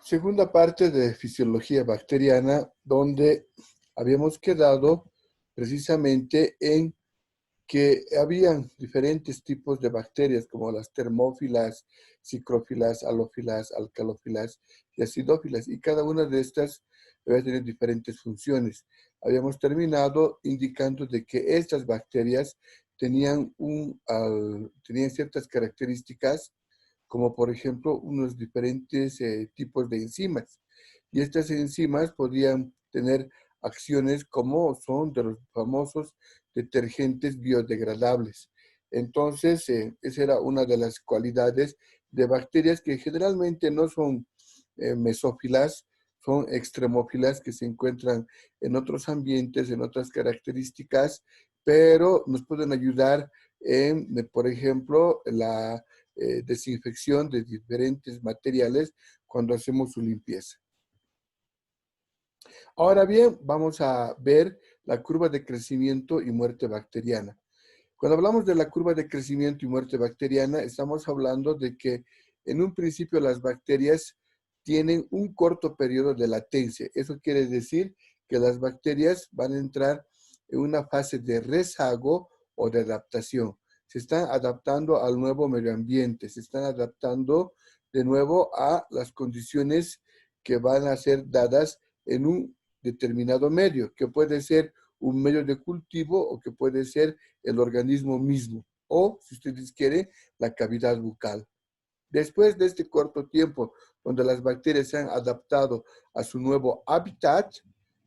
Segunda parte de fisiología bacteriana, donde habíamos quedado precisamente en que habían diferentes tipos de bacterias, como las termófilas, psicrófilas, halófilas, alcalófilas y acidófilas, y cada una de estas debe tener diferentes funciones. Habíamos terminado indicando de que estas bacterias tenían ciertas características, como por ejemplo unos diferentes tipos de enzimas. Y estas enzimas podían tener acciones como son de los famosos detergentes biodegradables. Entonces, esa era una de las cualidades de bacterias que generalmente no son mesófilas, son extremófilas que se encuentran en otros ambientes, en otras características, pero nos pueden ayudar en, por ejemplo, la desinfección de diferentes materiales cuando hacemos su limpieza. Ahora bien, vamos a ver la curva de crecimiento y muerte bacteriana. Cuando hablamos de la curva de crecimiento y muerte bacteriana, estamos hablando de que en un principio las bacterias tienen un corto periodo de latencia. Eso quiere decir que las bacterias van a entrar en una fase de rezago o de adaptación. Se están adaptando al nuevo medio ambiente, se están adaptando de nuevo a las condiciones que van a ser dadas en un determinado medio, que puede ser un medio de cultivo o que puede ser el organismo mismo, o, si ustedes quieren, la cavidad bucal. Después de este corto tiempo, donde las bacterias se han adaptado a su nuevo hábitat,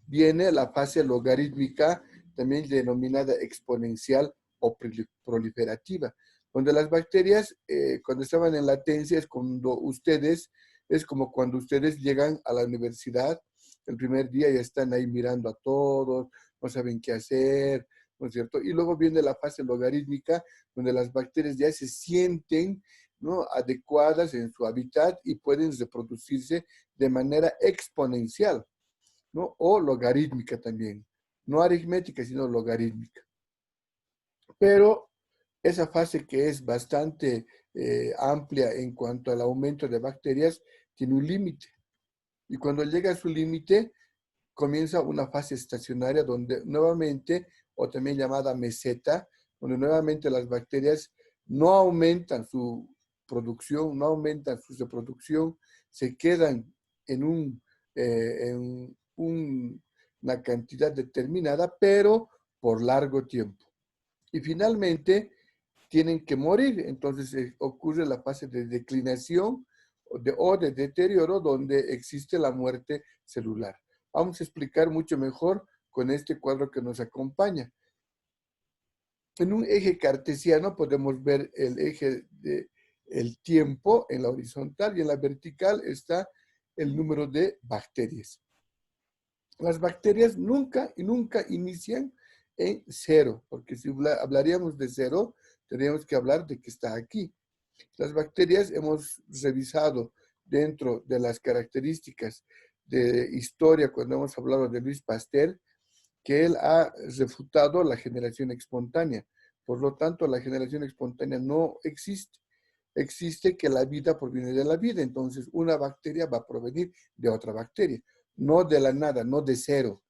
viene la fase logarítmica, también denominada exponencial o proliferativa, donde las bacterias, cuando estaban en latencia, es como cuando ustedes llegan a la universidad, el primer día ya están ahí mirando a todos, no saben qué hacer, ¿no es cierto? Y luego viene la fase logarítmica, donde las bacterias ya se sienten, ¿no?, adecuadas en su hábitat y pueden reproducirse de manera exponencial, ¿no? O logarítmica también. No aritmética, sino logarítmica. Pero esa fase que es bastante amplia en cuanto al aumento de bacterias, tiene un límite. Y cuando llega a su límite, comienza una fase estacionaria donde nuevamente, o también llamada meseta, donde nuevamente las bacterias no aumentan su producción, no aumentan su reproducción, se quedan en una cantidad determinada, pero por largo tiempo. Y finalmente tienen que morir. Entonces ocurre la fase de declinación o de deterioro donde existe la muerte celular. Vamos a explicar mucho mejor con este cuadro que nos acompaña. En un eje cartesiano podemos ver el eje del tiempo en la horizontal y en la vertical está el número de bacterias. Las bacterias nunca inician en cero, porque si hablaríamos de cero, tendríamos que hablar de que está aquí. Las bacterias hemos revisado dentro de las características de historia, cuando hemos hablado de Luis Pasteur, que él ha refutado la generación espontánea. Por lo tanto, la generación espontánea no existe. Existe que la vida proviene de la vida. Entonces, una bacteria va a provenir de otra bacteria, no de la nada, no de cero.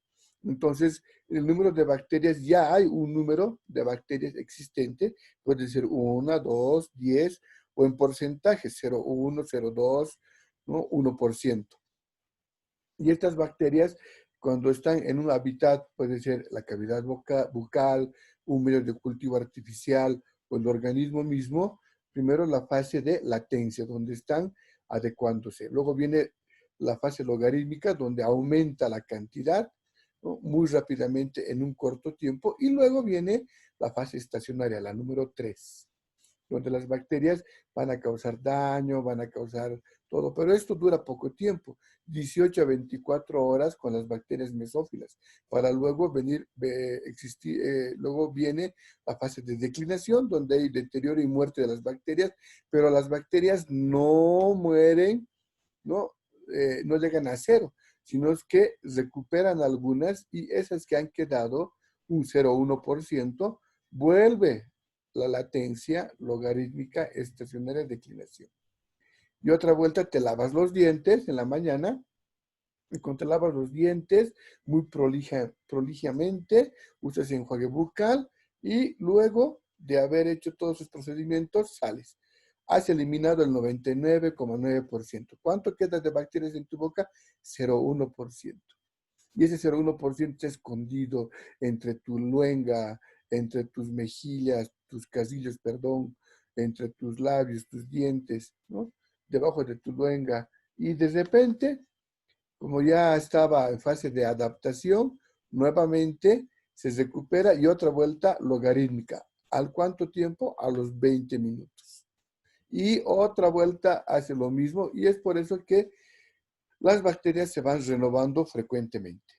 Entonces, el número de bacterias, ya hay un número de bacterias existente, puede ser 1, 2, 10, o en porcentaje, 0,1, 0,2, ¿no?, 1%. Y estas bacterias, cuando están en un hábitat, puede ser la cavidad bucal, un medio de cultivo artificial o el organismo mismo, primero la fase de latencia, donde están adecuándose. Luego viene la fase logarítmica, donde aumenta la cantidad, ¿no?, muy rápidamente en un corto tiempo. Y luego viene la fase estacionaria, la número 3, donde las bacterias van a causar daño, van a causar todo, pero esto dura poco tiempo, 18 a 24 horas con las bacterias mesófilas, para luego luego viene la fase de declinación, donde hay deterioro y muerte de las bacterias, pero las bacterias no mueren, no, no llegan a cero, sino es que recuperan algunas y esas que han quedado, un 0,1%, vuelve la latencia logarítmica estacionaria de declinación. y otra vuelta te lavas los dientes en la mañana, y cuando te lavas los dientes muy prolijamente, usas enjuague bucal y luego de haber hecho todos esos procedimientos, sales. Has eliminado el 99,9%. ¿Cuánto queda de bacterias en tu boca? 0,1%. Y ese 0,1% está escondido entre tu luenga, entre tus mejillas, tus casillas, perdón, entre tus labios, tus dientes, ¿no? Debajo de tu luenga. Y de repente, como ya estaba en fase de adaptación, nuevamente se recupera y otra vuelta logarítmica. ¿Al cuánto tiempo? A los 20 minutos. Y otra vuelta hace lo mismo y es por eso que las bacterias se van renovando frecuentemente.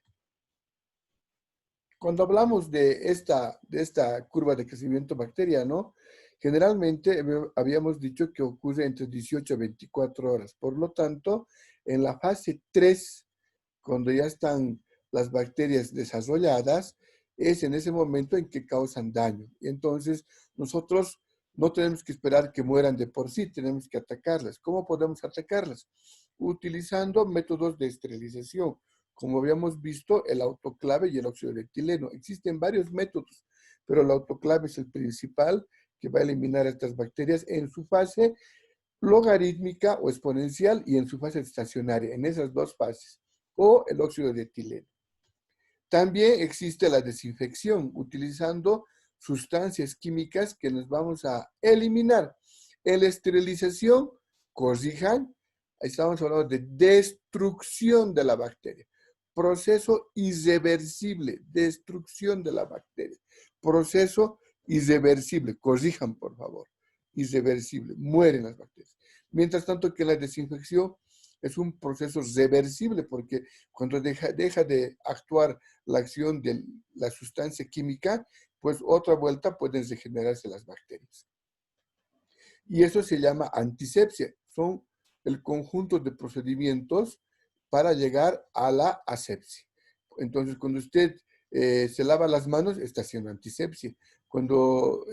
Cuando hablamos de esta curva de crecimiento bacteriano, generalmente habíamos dicho que ocurre entre 18 a 24 horas. Por lo tanto, en la fase 3, cuando ya están las bacterias desarrolladas, es en ese momento en que causan daño. Y entonces nosotros no tenemos que esperar que mueran de por sí, tenemos que atacarlas. ¿Cómo podemos atacarlas? Utilizando métodos de esterilización. Como habíamos visto, el autoclave y el óxido de etileno. Existen varios métodos, pero el autoclave es el principal que va a eliminar estas bacterias en su fase logarítmica o exponencial y en su fase estacionaria, en esas dos fases, o el óxido de etileno. También existe la desinfección, utilizando sustancias químicas que nos vamos a eliminar. En la esterilización, corrijan, estamos hablando de destrucción de la bacteria. Proceso irreversible, destrucción de la bacteria. Proceso irreversible, corrijan por favor, irreversible, mueren las bacterias. Mientras tanto que la desinfección es un proceso reversible porque cuando deja de actuar la acción de la sustancia química, pues otra vuelta pueden regenerarse las bacterias. Y eso se llama antisepsia. Son el conjunto de procedimientos para llegar a la asepsia. Entonces, cuando usted se lava las manos, está haciendo antisepsia. Cuando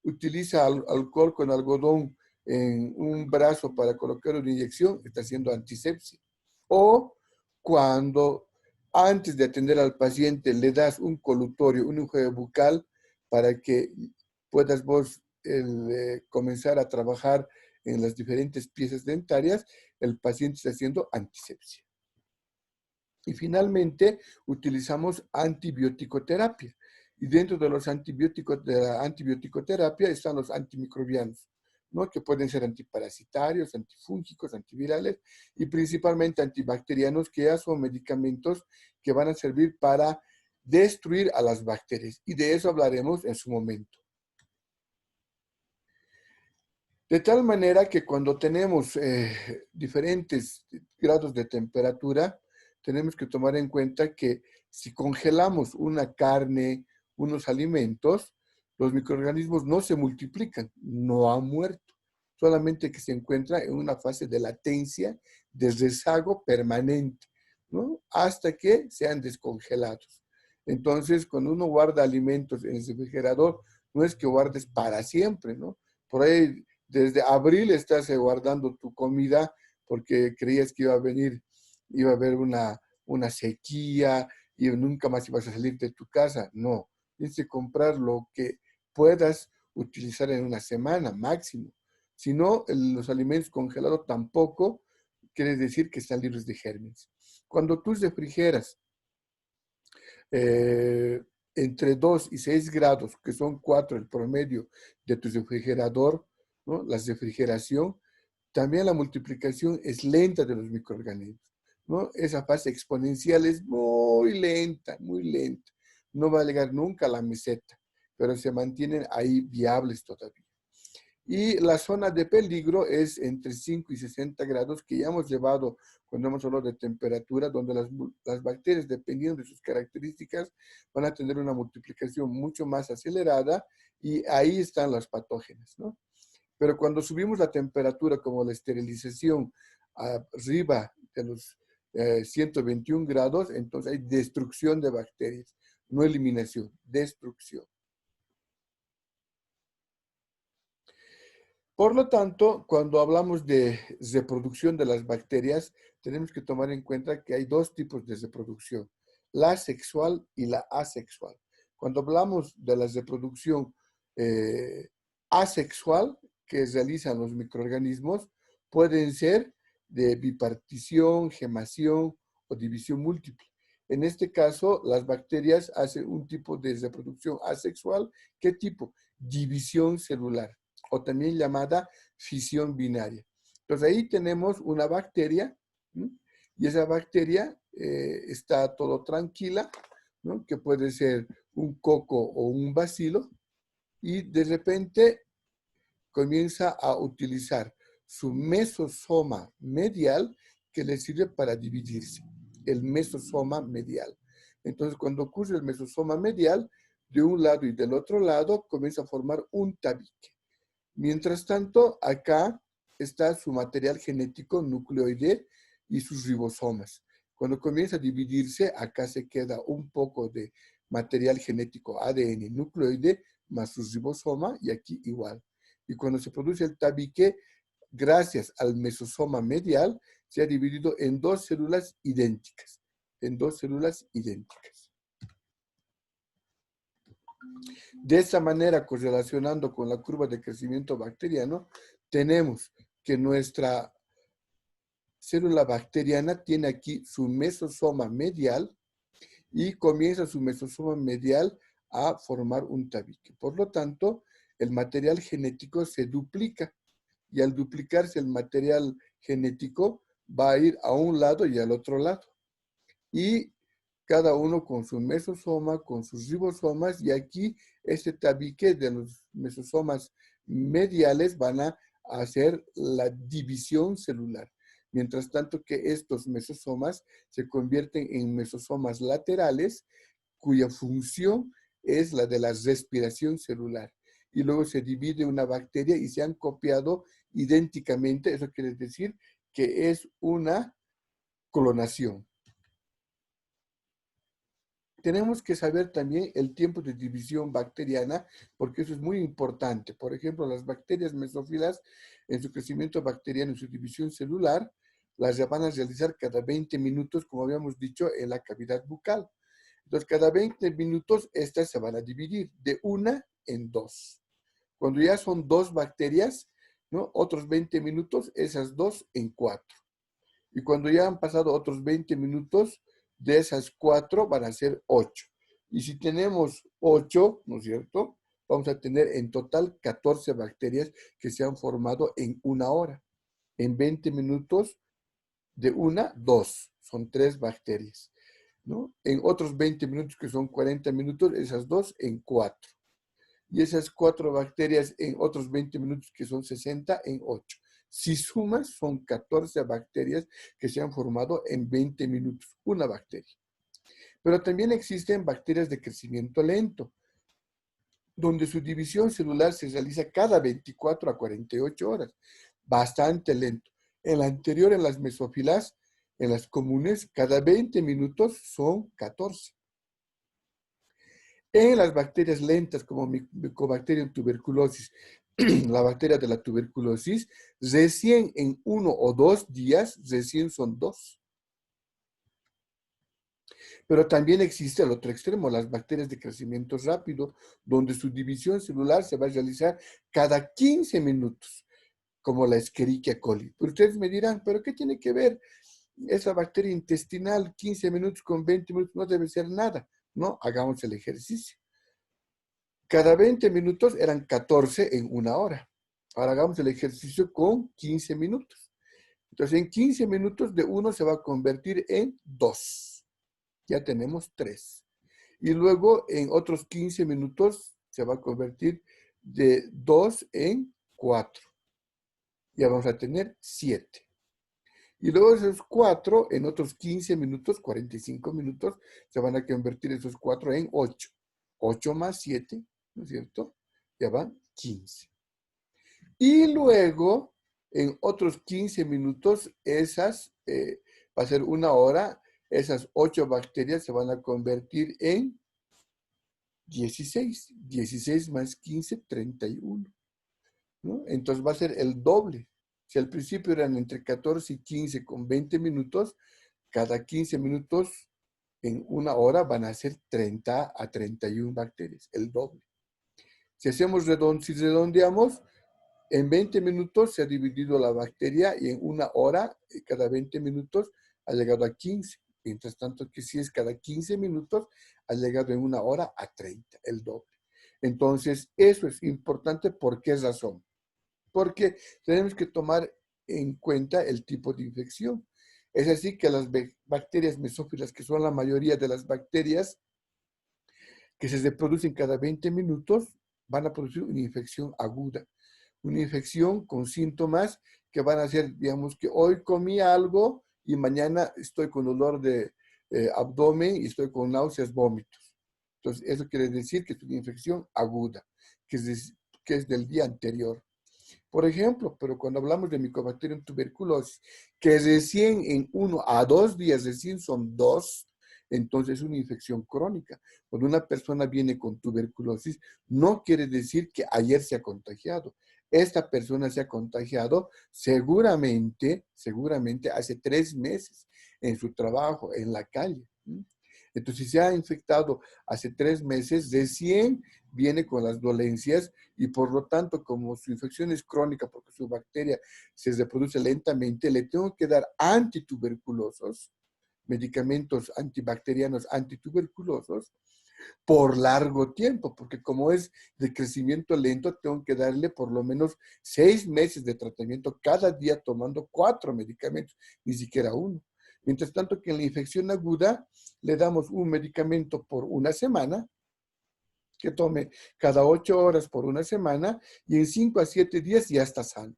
utiliza alcohol con algodón en un brazo para colocar una inyección, está haciendo antisepsia. O cuando antes de atender al paciente le das un colutorio, un enjuague bucal para que puedas vos comenzar a trabajar en las diferentes piezas dentarias, el paciente está haciendo antisepsia. Y finalmente, utilizamos antibioticoterapia. Y dentro de los antibióticos, de la antibioticoterapia están los antimicrobianos, ¿no? Que pueden ser antiparasitarios, antifúngicos, antivirales y principalmente antibacterianos, que ya son medicamentos que van a servir para destruir a las bacterias. Y de eso hablaremos en su momento. De tal manera que cuando tenemos diferentes grados de temperatura, tenemos que tomar en cuenta que si congelamos una carne, unos alimentos, los microorganismos no se multiplican, no han muerto, solamente que se encuentra en una fase de latencia, de rezago permanente, ¿no? Hasta que sean descongelados. Entonces, cuando uno guarda alimentos en el refrigerador, no es que guardes para siempre, ¿no? Por ahí desde abril estás guardando tu comida porque creías que iba a venir, iba a haber una sequía y nunca más ibas a salir de tu casa. No, tienes que comprar lo que puedas utilizar en una semana máximo. Si no, los alimentos congelados tampoco quiere decir que están libres de gérmenes. Cuando tú refrigeras entre 2 y 6 grados, que son 4 el promedio de tu refrigerador, ¿no? La refrigeración, también la multiplicación es lenta de los microorganismos, ¿no? Esa fase exponencial es muy lenta, muy lenta. No va a llegar nunca a la meseta, pero se mantienen ahí viables todavía. Y la zona de peligro es entre 5 y 60 grados, que ya hemos llevado cuando hemos hablado de temperatura, donde las bacterias, dependiendo de sus características, van a tener una multiplicación mucho más acelerada y ahí están las patógenas, ¿no? Pero cuando subimos la temperatura, como la esterilización, arriba de los 121 grados, entonces hay destrucción de bacterias, no eliminación, destrucción. Por lo tanto, cuando hablamos de reproducción de las bacterias, tenemos que tomar en cuenta que hay dos tipos de reproducción, la sexual y la asexual. Cuando hablamos de la reproducción eh, asexual que realizan los microorganismos, pueden ser de bipartición, gemación o división múltiple. En este caso, las bacterias hacen un tipo de reproducción asexual. ¿Qué tipo? División celular, o también llamada fisión binaria. Entonces ahí tenemos una bacteria, ¿no? Y esa bacteria está todo tranquila, ¿no? Que puede ser un coco o un bacilo, y de repente comienza a utilizar su mesosoma medial que le sirve para dividirse, el mesosoma medial. Entonces, cuando ocurre el mesosoma medial, de un lado y del otro lado comienza a formar un tabique. Mientras tanto, acá está su material genético nucleoide y sus ribosomas. Cuando comienza a dividirse, acá se queda un poco de material genético ADN nucleoide más su ribosoma, y aquí igual. Y cuando se produce el tabique, gracias al mesosoma medial, se ha dividido en dos células idénticas. En dos células idénticas. De esta manera, correlacionando con la curva de crecimiento bacteriano, tenemos que nuestra célula bacteriana tiene aquí su mesosoma medial y comienza su mesosoma medial a formar un tabique. Por lo tanto, el material genético se duplica, y al duplicarse el material genético va a ir a un lado y al otro lado. Y cada uno con su mesosoma, con sus ribosomas, y aquí este tabique de los mesosomas mediales van a hacer la división celular. Mientras tanto que estos mesosomas se convierten en mesosomas laterales, cuya función es la de la respiración celular. Y luego se divide una bacteria y se han copiado idénticamente. Eso quiere decir que es una clonación. Tenemos que saber también el tiempo de división bacteriana, porque eso es muy importante. Por ejemplo, las bacterias mesófilas, en su crecimiento bacteriano, en su división celular, las van a realizar cada 20 minutos, como habíamos dicho, en la cavidad bucal. Entonces, cada 20 minutos, estas se van a dividir de una en dos. Cuando ya son dos bacterias, ¿no? Otros 20 minutos, esas dos en cuatro. Y cuando ya han pasado otros 20 minutos, de esas 4 van a ser 8. Y si tenemos 8, ¿no es cierto? Vamos a tener en total 14 bacterias que se han formado en una hora. En 20 minutos, de una, 2. Son 3 bacterias, ¿no? En otros 20 minutos, que son 40 minutos, esas 2 en 4. Y esas 4 bacterias en otros 20 minutos, que son 60, en 8. Si sumas, son 14 bacterias que se han formado en 20 minutos, una bacteria. Pero también existen bacterias de crecimiento lento, donde su división celular se realiza cada 24 a 48 horas. Bastante lento. En la anterior, en las mesófilas, en las comunes, cada 20 minutos son 14. En las bacterias lentas, como Mycobacterium tuberculosis, la bacteria de la tuberculosis, recién en 1 o 2 días, recién son 2. Pero también existe el otro extremo, las bacterias de crecimiento rápido, donde su división celular se va a realizar cada 15 minutos, como la Escherichia coli. Pero ustedes me dirán, ¿pero qué tiene que ver esa bacteria intestinal? 15 minutos con 20 minutos no debe ser nada. No, hagamos el ejercicio. Cada 20 minutos eran 14 en una hora. Ahora hagamos el ejercicio con 15 minutos. Entonces, en 15 minutos de 1 se va a convertir en 2. Ya tenemos 3. Y luego, en otros 15 minutos, se va a convertir de 2 en 4. Ya vamos a tener 7. Y luego esos 4, en otros 15 minutos, 45 minutos, se van a convertir esos 4 en 8. 8 más 7, ¿no es cierto? Ya van 15. Y luego, en otros 15 minutos, va a ser una hora, esas 8 bacterias se van a convertir en 16. 16 más 15, 31. ¿no? Entonces va a ser el doble. Si al principio eran entre 14 y 15 con 20 minutos, cada 15 minutos en una hora van a ser 30 a 31 bacterias, el doble. Si redondeamos, en 20 minutos se ha dividido la bacteria y en una hora, cada 20 minutos, ha llegado a 15. Mientras tanto que si es cada 15 minutos, ha llegado en una hora a 30, el doble. Entonces, eso es importante. ¿Por qué razón? Porque tenemos que tomar en cuenta el tipo de infección. Es así que las bacterias mesófilas, que son la mayoría de las bacterias que se reproducen cada 20 minutos, van a producir una infección aguda. Una infección con síntomas que van a ser, digamos, que hoy comí algo y mañana estoy con dolor de abdomen y estoy con náuseas, vómitos. Entonces, eso quiere decir que es una infección aguda, que es del día anterior. Por ejemplo, pero cuando hablamos de Mycobacterium tuberculosis, que recién en 1 a 2 días, recién son dos, entonces es una infección crónica. Cuando una persona viene con tuberculosis, no quiere decir que ayer se ha contagiado. Esta persona se ha contagiado seguramente hace 3 meses en su trabajo, en la calle. Entonces, si se ha infectado hace 3 meses, recién viene con las dolencias y por lo tanto, como su infección es crónica porque su bacteria se reproduce lentamente, le tengo que dar antituberculosos, medicamentos antibacterianos antituberculosos, por largo tiempo, porque como es de crecimiento lento, tengo que darle por lo menos 6 meses de tratamiento cada día tomando 4 medicamentos, ni siquiera uno. Mientras tanto que en la infección aguda le damos un medicamento por una semana, que tome cada 8 horas por una semana y en 5 a 7 días ya está sano.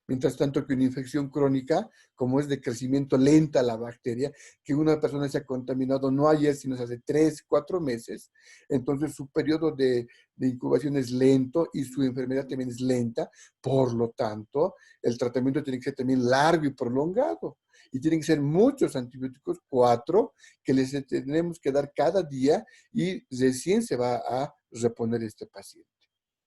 Mientras tanto que una infección crónica, como es de crecimiento lenta la bacteria, que una persona se ha contaminado no ayer, sino hace 3, 4 meses, entonces su periodo de incubación es lento y su enfermedad también es lenta. Por lo tanto, el tratamiento tiene que ser también largo y prolongado. Y tienen que ser muchos antibióticos, 4, que les tenemos que dar cada día y recién se va a reponer este paciente.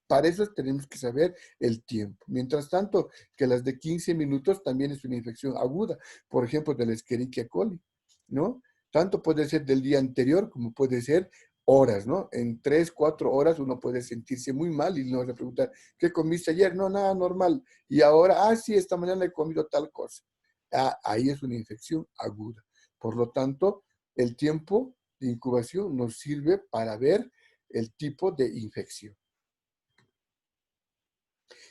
Para eso tenemos que saber el tiempo. Mientras tanto, que las de 15 minutos también es una infección aguda, por ejemplo, de la Escherichia coli, ¿no? Tanto puede ser del día anterior como puede ser horas, ¿no? En 3, 4 horas uno puede sentirse muy mal y nos va a preguntar, ¿qué comiste ayer? No, nada normal. Y ahora, sí, esta mañana he comido tal cosa. Ahí es una infección aguda. Por lo tanto, el tiempo de incubación nos sirve para ver el tipo de infección.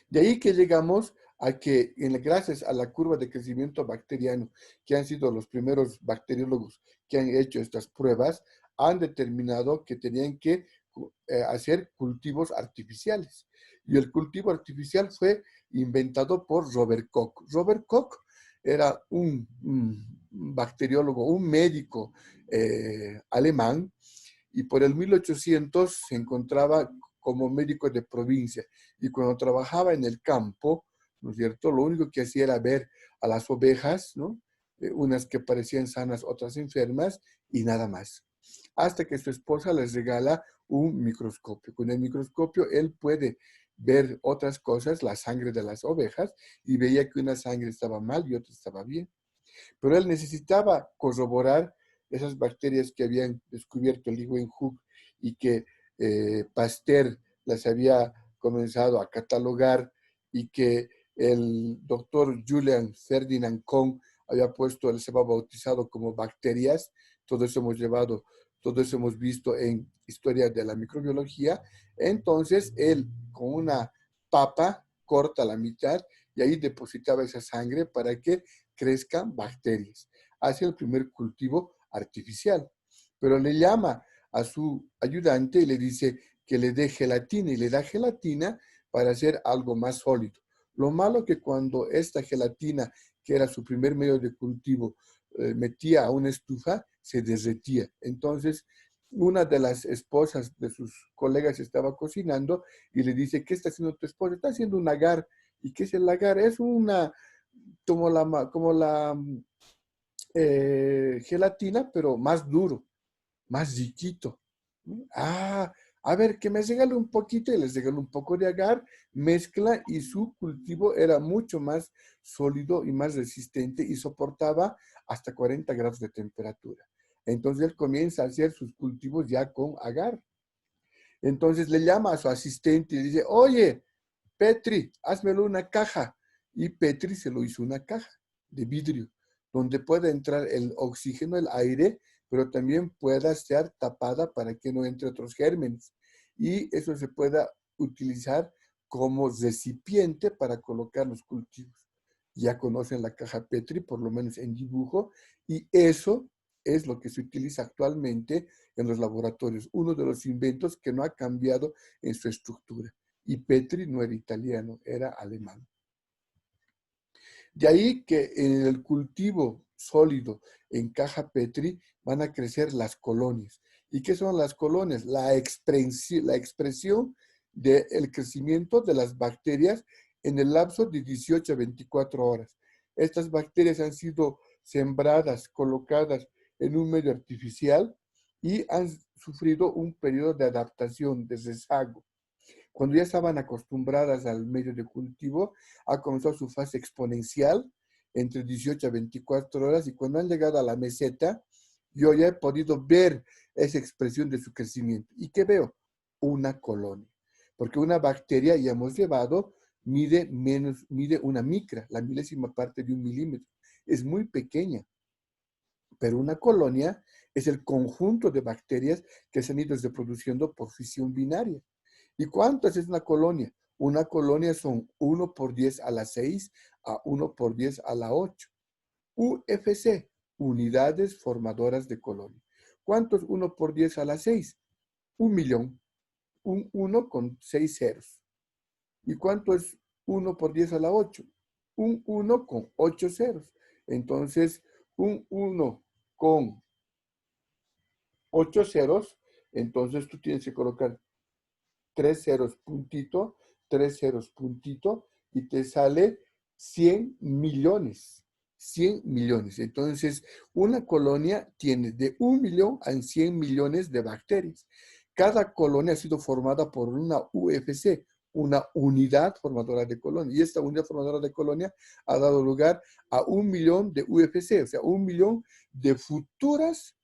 De ahí que llegamos a que, gracias a la curva de crecimiento bacteriano, que han sido los primeros bacteriólogos que han hecho estas pruebas, han determinado que tenían que hacer cultivos artificiales. Y el cultivo artificial fue inventado por Robert Koch. Robert Koch era un bacteriólogo, un médico alemán, y por el 1800 se encontraba como médico de provincia. Y cuando trabajaba en el campo, ¿no es cierto? Lo único que hacía era ver a las ovejas, ¿no? Unas que parecían sanas, otras enfermas, y nada más. Hasta que su esposa les regala un microscopio. Con el microscopio él puede ver otras cosas, la sangre de las ovejas, y veía que una sangre estaba mal y otra estaba bien. Pero él necesitaba corroborar esas bacterias que habían descubierto Leeuwenhoek y que Pasteur las había comenzado a catalogar y que el doctor Julian Ferdinand Kohn había puesto, él se va bautizado como bacterias. Todo eso hemos llevado, todo eso hemos visto en Historia de la Microbiología. Entonces, él con una papa corta la mitad y ahí depositaba esa sangre para que crezcan bacterias. Hace el primer cultivo artificial, pero le llama a su ayudante y le dice que le dé gelatina y le da gelatina para hacer algo más sólido. Lo malo que cuando esta gelatina, que era su primer medio de cultivo, metía a una estufa, se derretía. Entonces, una de las esposas de sus colegas estaba cocinando y le dice, ¿qué está haciendo tu esposa? Está haciendo un agar. ¿Y qué es el agar? Es una, como la gelatina, pero más duro, más chiquito. A ver, que me regale un poquito y les regaló un poco de agar, mezcla y su cultivo era mucho más sólido y más resistente y soportaba hasta 40 grados de temperatura. Entonces él comienza a hacer sus cultivos ya con agar. Entonces le llama a su asistente y dice, oye, Petri, házmelo una caja. Y Petri se lo hizo una caja de vidrio, donde pueda entrar el oxígeno, el aire, pero también pueda ser tapada para que no entre otros gérmenes. Y eso se pueda utilizar como recipiente para colocar los cultivos. Ya conocen la caja Petri, por lo menos en dibujo, y eso es lo que se utiliza actualmente en los laboratorios. Uno de los inventos que no ha cambiado en su estructura. Y Petri no era italiano, era alemán. De ahí que en el cultivo sólido en caja Petri van a crecer las colonias. ¿Y qué son las colonias? La expresión del crecimiento de las bacterias en el lapso de 18 a 24 horas. Estas bacterias han sido sembradas, colocadas en un medio artificial y han sufrido un periodo de adaptación, de rezago. Cuando ya estaban acostumbradas al medio de cultivo, ha comenzado su fase exponencial entre 18 a 24 horas y cuando han llegado a la meseta, yo ya he podido ver esa expresión de su crecimiento. ¿Y qué veo? Una colonia. Porque una bacteria, ya hemos llevado, mide una micra, la milésima parte de un milímetro. Es muy pequeña. Pero una colonia es el conjunto de bacterias que se han ido reproduciendo por fisión binaria. ¿Y cuántas es una colonia? Una colonia son 1 por 10 a la 6 a 1 por 10 a la 8. UFC, unidades formadoras de colonia. ¿Cuánto es 1 por 10 a la 6? 1.000.000. Un 1 con 6 ceros. ¿Y cuánto es 1 por 10 a la 8? Un 1 con 8 ceros. Entonces, un 1 con 8 ceros, entonces tú tienes que colocar 3 ceros puntito, 3 ceros puntito, y te sale 100 millones. 100 millones. Entonces, una colonia tiene de 1.000.000 a 100 millones de bacterias. Cada colonia ha sido formada por una UFC, una unidad formadora de colonia. Y esta unidad formadora de colonia ha dado lugar a 1.000.000 de UFC, o sea, 1.000.000 de futuras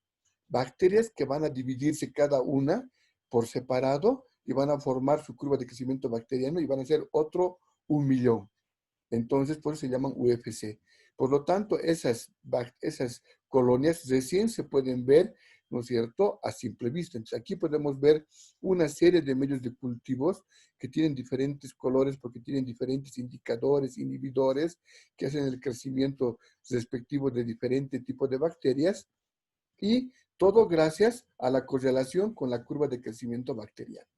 bacterias que van a dividirse cada una por separado y van a formar su curva de crecimiento bacteriano y van a ser otro 1.000.000. Entonces, por eso se llaman UFC. Por lo tanto, esas colonias recién se pueden ver, ¿no es cierto?, a simple vista. Entonces, aquí podemos ver una serie de medios de cultivos que tienen diferentes colores porque tienen diferentes indicadores, inhibidores, que hacen el crecimiento respectivo de diferentes tipos de bacterias. Y todo gracias a la correlación con la curva de crecimiento bacteriano.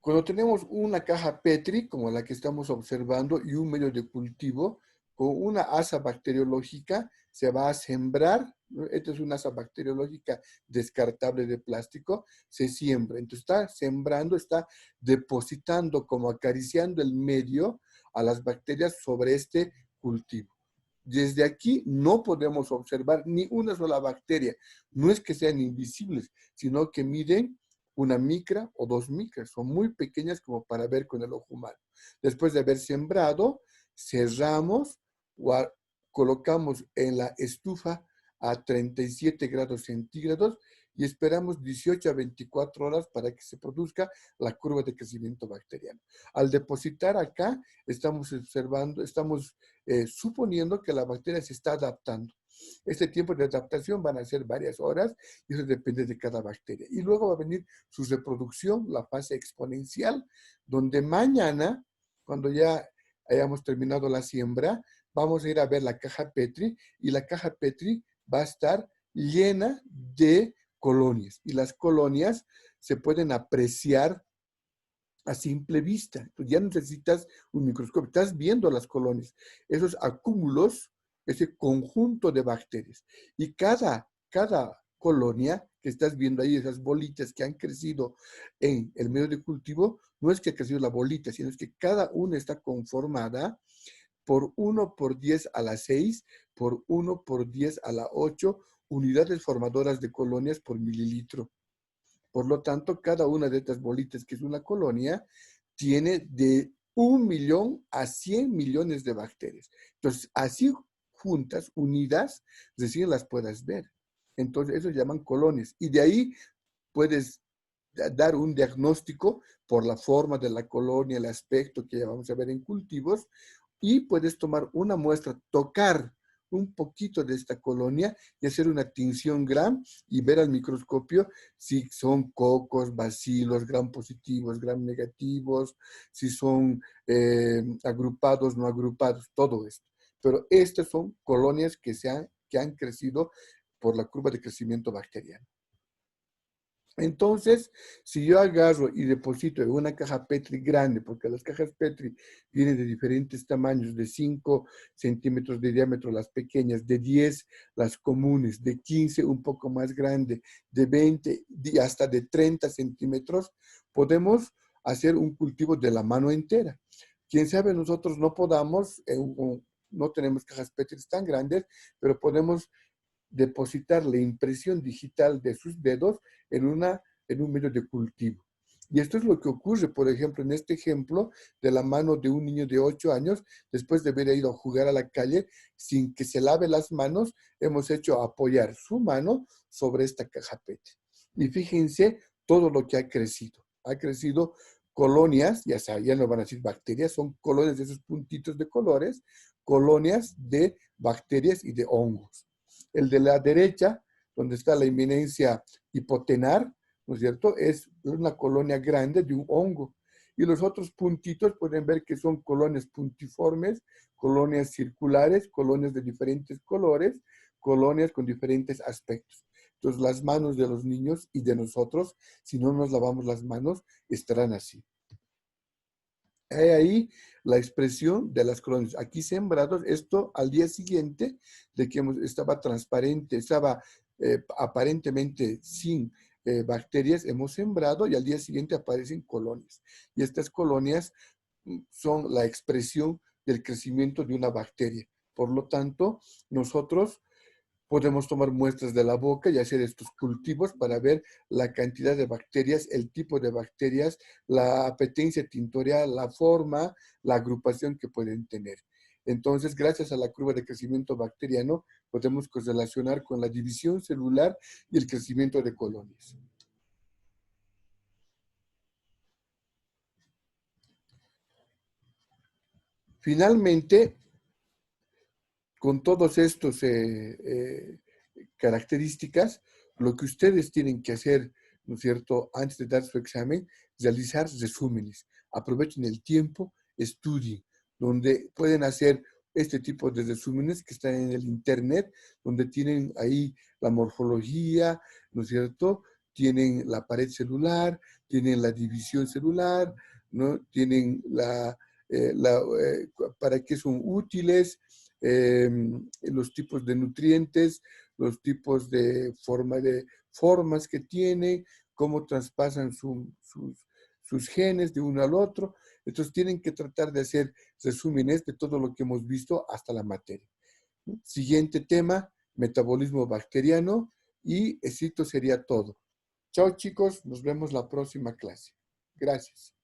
Cuando tenemos una caja Petri, como la que estamos observando, y un medio de cultivo, con una asa bacteriológica se va a sembrar, ¿no? Esta es una asa bacteriológica descartable de plástico, se siembra. Entonces está sembrando, está depositando, como acariciando el medio a las bacterias sobre este cultivo. Desde aquí no podemos observar ni una sola bacteria. No es que sean invisibles, sino que miden una micra o 2 micras. Son muy pequeñas como para ver con el ojo humano. Después de haber sembrado, cerramos o colocamos en la estufa a 37 grados centígrados y esperamos 18 a 24 horas para que se produzca la curva de crecimiento bacteriano. Al depositar acá, estamos observando, estamos suponiendo que la bacteria se está adaptando. Este tiempo de adaptación van a ser varias horas y eso depende de cada bacteria. Y luego va a venir su reproducción, la fase exponencial, donde mañana, cuando ya hayamos terminado la siembra, vamos a ir a ver la caja Petri y la caja Petri va a estar llena de colonias y las colonias se pueden apreciar a simple vista. Entonces ya no necesitas un microscopio, estás viendo las colonias, esos acúmulos, ese conjunto de bacterias. Y cada colonia que estás viendo ahí, esas bolitas que han crecido en el medio de cultivo, no es que ha crecido la bolita, sino es que cada una está conformada por 1 por 10 a la 6, por 1 por 10 a la 8, unidades formadoras de colonias por mililitro. Por lo tanto, cada una de estas bolitas, que es una colonia, tiene de 1.000.000 a 100 millones de bacterias. Entonces, así juntas, unidas, recién las puedas ver. Entonces, eso se llaman colonias. Y de ahí puedes dar un diagnóstico por la forma de la colonia, el aspecto que ya vamos a ver en cultivos, y puedes tomar una muestra, tocar un poquito de esta colonia y hacer una tinción gram y ver al microscopio si son cocos, bacilos, gram positivos, gram negativos, si son agrupados, no agrupados, todo esto. Pero estas son colonias que han crecido por la curva de crecimiento bacteriano. Entonces, si yo agarro y deposito en una caja Petri grande, porque las cajas Petri vienen de diferentes tamaños, de 5 centímetros de diámetro las pequeñas, de 10 las comunes, de 15 un poco más grande, de 20 y hasta de 30 centímetros, podemos hacer un cultivo de la mano entera. Quién sabe, nosotros no podamos, no tenemos cajas Petri tan grandes, pero podemos depositar la impresión digital de sus dedos en un medio de cultivo. Y esto es lo que ocurre, por ejemplo, en este ejemplo de la mano de un niño de 8 años, después de haber ido a jugar a la calle, sin que se lave las manos, hemos hecho apoyar su mano sobre esta caja PET. Y fíjense todo lo que ha crecido. Ha crecido colonias, ya no van a decir bacterias, son colonias de esos puntitos de colores, colonias de bacterias y de hongos. El de la derecha, donde está la eminencia hipotenar, ¿no es cierto? Es una colonia grande de un hongo. Y los otros puntitos pueden ver que son colonias puntiformes, colonias circulares, colonias de diferentes colores, colonias con diferentes aspectos. Entonces, las manos de los niños y de nosotros, si no nos lavamos las manos, estarán así. Hay ahí la expresión de las colonias. Aquí sembrados, esto al día siguiente de que estaba transparente, estaba aparentemente sin bacterias, hemos sembrado y al día siguiente aparecen colonias. Y estas colonias son la expresión del crecimiento de una bacteria. Por lo tanto, nosotros podemos tomar muestras de la boca y hacer estos cultivos para ver la cantidad de bacterias, el tipo de bacterias, la apetencia tintorial, la forma, la agrupación que pueden tener. Entonces, gracias a la curva de crecimiento bacteriano, podemos correlacionar con la división celular y el crecimiento de colonias. Finalmente, con todos estos características, lo que ustedes tienen que hacer, ¿no es cierto?, antes de dar su examen, realizar resúmenes. Aprovechen el tiempo, estudien, donde pueden hacer este tipo de resúmenes que están en el internet, donde tienen ahí la morfología, ¿no es cierto?, tienen la pared celular, tienen la división celular, ¿no?, tienen para qué son útiles, los tipos de nutrientes, los tipos de formas que tiene, cómo traspasan sus genes de uno al otro. Entonces tienen que tratar de hacer resúmenes de todo lo que hemos visto hasta la materia. Siguiente tema, metabolismo bacteriano, y esto sería todo. Chao chicos, nos vemos la próxima clase. Gracias.